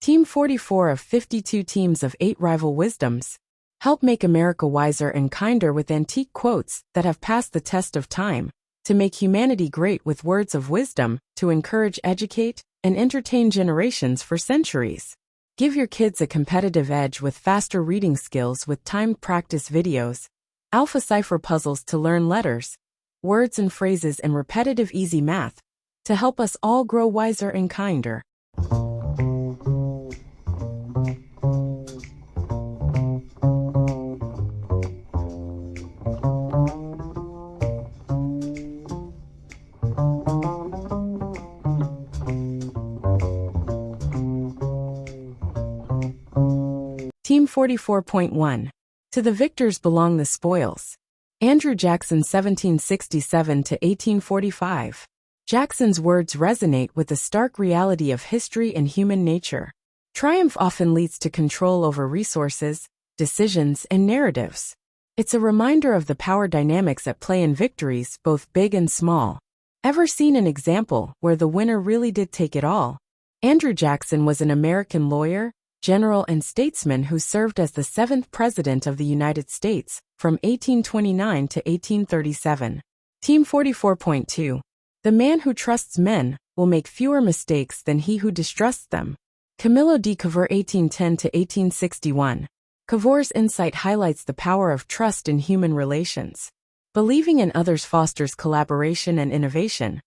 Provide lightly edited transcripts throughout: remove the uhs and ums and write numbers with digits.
Team 44 of 52 teams of 8 rival wisdoms. Help make America wiser and kinder with antique quotes that have passed the test of time, to make humanity great with words of wisdom, to encourage, educate, and entertain generations for centuries. Give your kids a competitive edge with faster reading skills with timed practice videos, alpha cipher puzzles to learn letters, words and phrases, and repetitive easy math, to help us all grow wiser and kinder. Team 44.1. To the victors belong the spoils. Andrew Jackson 1767 to 1845. Jackson's words resonate with the stark reality of history and human nature. Triumph often leads to control over resources, decisions, and narratives. It's a reminder of the power dynamics at play in victories, both big and small. Ever seen an example where the winner really did take it all? Andrew Jackson was an American lawyer, general, and statesman who served as the 7th President of the United States from 1829 to 1837. Team 44.2. The man who trusts men will make fewer mistakes than he who distrusts them. Camilo de Cavour 1810 to 1861. Cavour's insight highlights the power of trust in human relations. Believing in others fosters collaboration and innovation,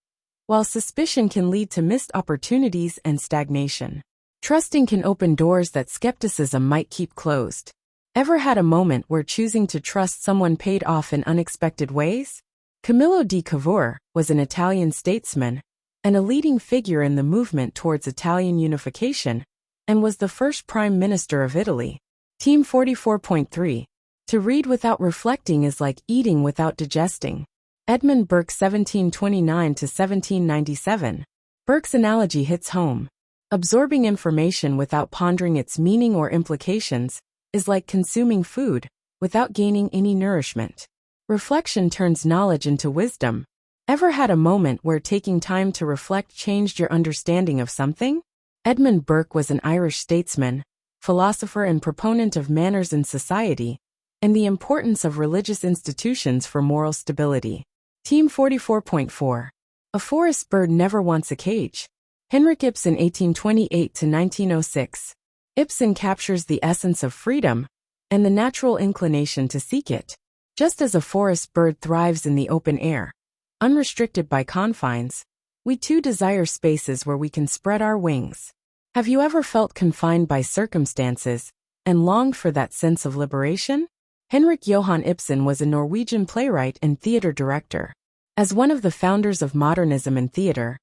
while suspicion can lead to missed opportunities and stagnation. Trusting can open doors that skepticism might keep closed. Ever had a moment where choosing to trust someone paid off in unexpected ways? Camilo de Cavour was an Italian statesman and a leading figure in the movement towards Italian unification, and was the first Prime Minister of Italy. Team 44.3. To read without reflecting is like eating without digesting. Edmund Burke 1729 to 1797. Burke's analogy hits home. Absorbing information without pondering its meaning or implications is like consuming food without gaining any nourishment. Reflection turns knowledge into wisdom. Ever had a moment where taking time to reflect changed your understanding of something? Edmund Burke was an Irish statesman, philosopher, and proponent of manners in society, and the importance of religious institutions for moral stability. Team 44.4. A forest bird never wants a cage. Henrik Ibsen 1828 to 1906. Ibsen captures the essence of freedom and the natural inclination to seek it. Just as a forest bird thrives in the open air, unrestricted by confines, we too desire spaces where we can spread our wings. Have you ever felt confined by circumstances and longed for that sense of liberation? Henrik Johan Ibsen was a Norwegian playwright and theater director. As one of the founders of modernism in theater,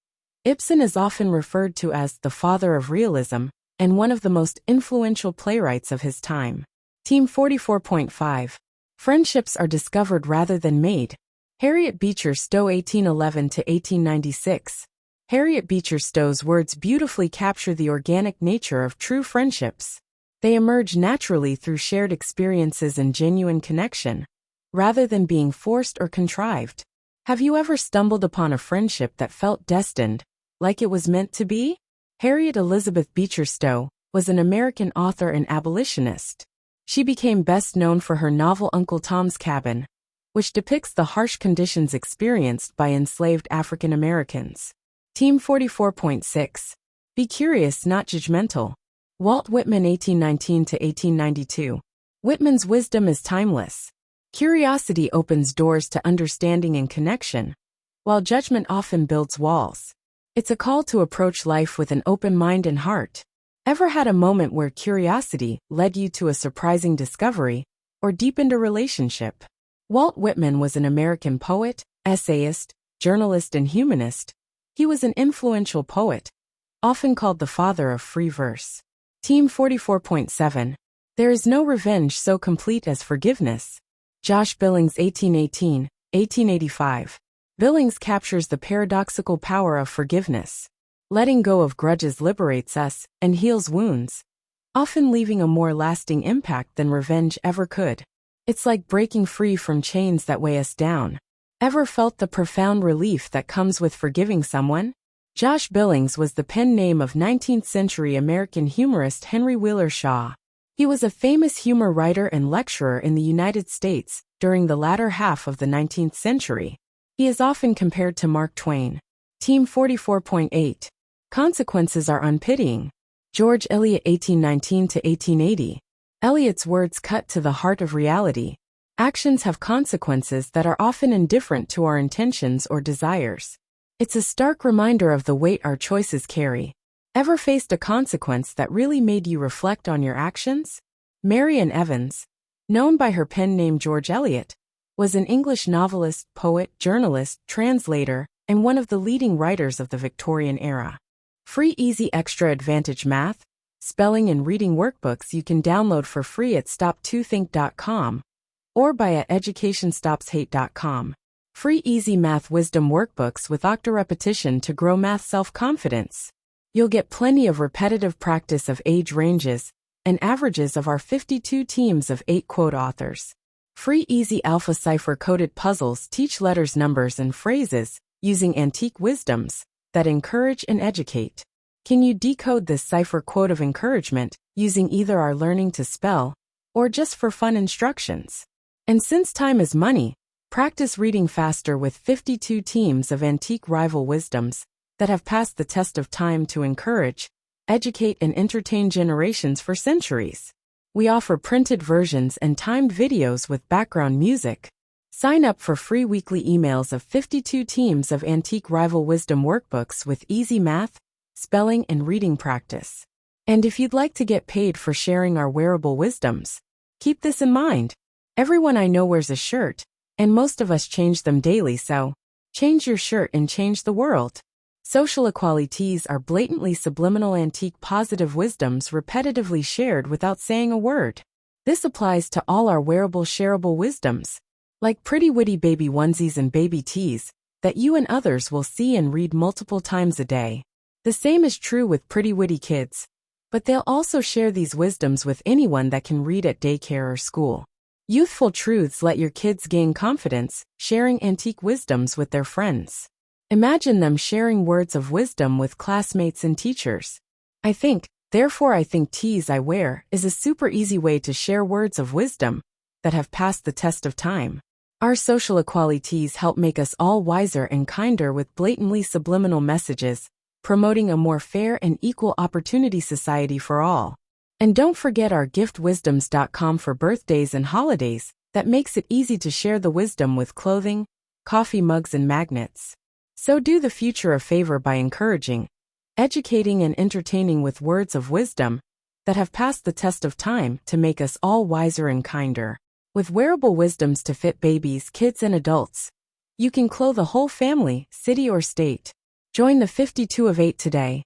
Ibsen is often referred to as the father of realism and one of the most influential playwrights of his time. Team 44.5. Friendships are discovered rather than made. Harriet Beecher Stowe 1811 to 1896. Harriet Beecher Stowe's words beautifully capture the organic nature of true friendships. They emerge naturally through shared experiences and genuine connection, rather than being forced or contrived. Have you ever stumbled upon a friendship that felt destined, like it was meant to be? Harriet Elizabeth Beecher Stowe was an American author and abolitionist. She became best known for her novel Uncle Tom's Cabin, which depicts the harsh conditions experienced by enslaved African Americans. Team 44.6. Be curious, not judgmental. Walt Whitman 1819 to 1892. Whitman's wisdom is timeless. Curiosity opens doors to understanding and connection, while judgment often builds walls. It's a call to approach life with an open mind and heart. Ever had a moment where curiosity led you to a surprising discovery or deepened a relationship? Walt Whitman was an American poet, essayist, journalist, and humanist. He was an influential poet, often called the father of free verse. Team 44.7. There is no revenge so complete as forgiveness. Josh Billings 1818, 1885. Billings captures the paradoxical power of forgiveness. Letting go of grudges liberates us and heals wounds, often leaving a more lasting impact than revenge ever could. It's like breaking free from chains that weigh us down. Ever felt the profound relief that comes with forgiving someone? Josh Billings was the pen name of 19th-century American humorist Henry Wheeler Shaw. He was a famous humor writer and lecturer in the United States during the latter half of the 19th century. He is often compared to Mark Twain. Team 44.8. Consequences are unpitying. George Eliot 1819–1880. Eliot's words cut to the heart of reality. Actions have consequences that are often indifferent to our intentions or desires. It's a stark reminder of the weight our choices carry. Ever faced a consequence that really made you reflect on your actions? Marian Evans, known by her pen name George Eliot, was an English novelist, poet, journalist, translator, and one of the leading writers of the Victorian era. Free Easy Extra Advantage Math, Spelling and Reading Workbooks you can download for free at stop2think.com or by at educationstopshate.com. Free Easy Math Wisdom Workbooks with octo-repetition to grow math self-confidence. You'll get plenty of repetitive practice of age ranges and averages of our 52 teams of 8 quote authors. Free Easy Alpha Cypher coded puzzles teach letters, numbers, and phrases using antique wisdoms that encourage and educate. Can you decode this cipher quote of encouragement using either our learning to spell or just for fun instructions? And since time is money, practice reading faster with 52 teams of antique rival wisdoms that have passed the test of time to encourage, educate, and entertain generations for centuries. We offer printed versions and timed videos with background music. Sign up for free weekly emails of 52 teams of antique rival wisdom workbooks with easy math, spelling, and reading practice. And if you'd like to get paid for sharing our wearable wisdoms, keep this in mind. Everyone I know wears a shirt, and most of us change them daily, so change your shirt and change the world. Social equalities are blatantly subliminal antique positive wisdoms repetitively shared without saying a word. This applies to all our wearable shareable wisdoms, like pretty witty baby onesies and baby tees, that you and others will see and read multiple times a day. The same is true with pretty witty kids, but they'll also share these wisdoms with anyone that can read at daycare or school. Youthful truths let your kids gain confidence, sharing antique wisdoms with their friends. Imagine them sharing words of wisdom with classmates and teachers. I think, therefore I think tees I wear is a super easy way to share words of wisdom that have passed the test of time. Our social equalities help make us all wiser and kinder with blatantly subliminal messages, promoting a more fair and equal opportunity society for all. And don't forget our giftwisdoms.com for birthdays and holidays that makes it easy to share the wisdom with clothing, coffee mugs, and magnets. So do the future a favor by encouraging, educating, and entertaining with words of wisdom that have passed the test of time to make us all wiser and kinder. With wearable wisdoms to fit babies, kids, and adults, you can clothe a whole family, city, or state. Join the 52 of 8 today.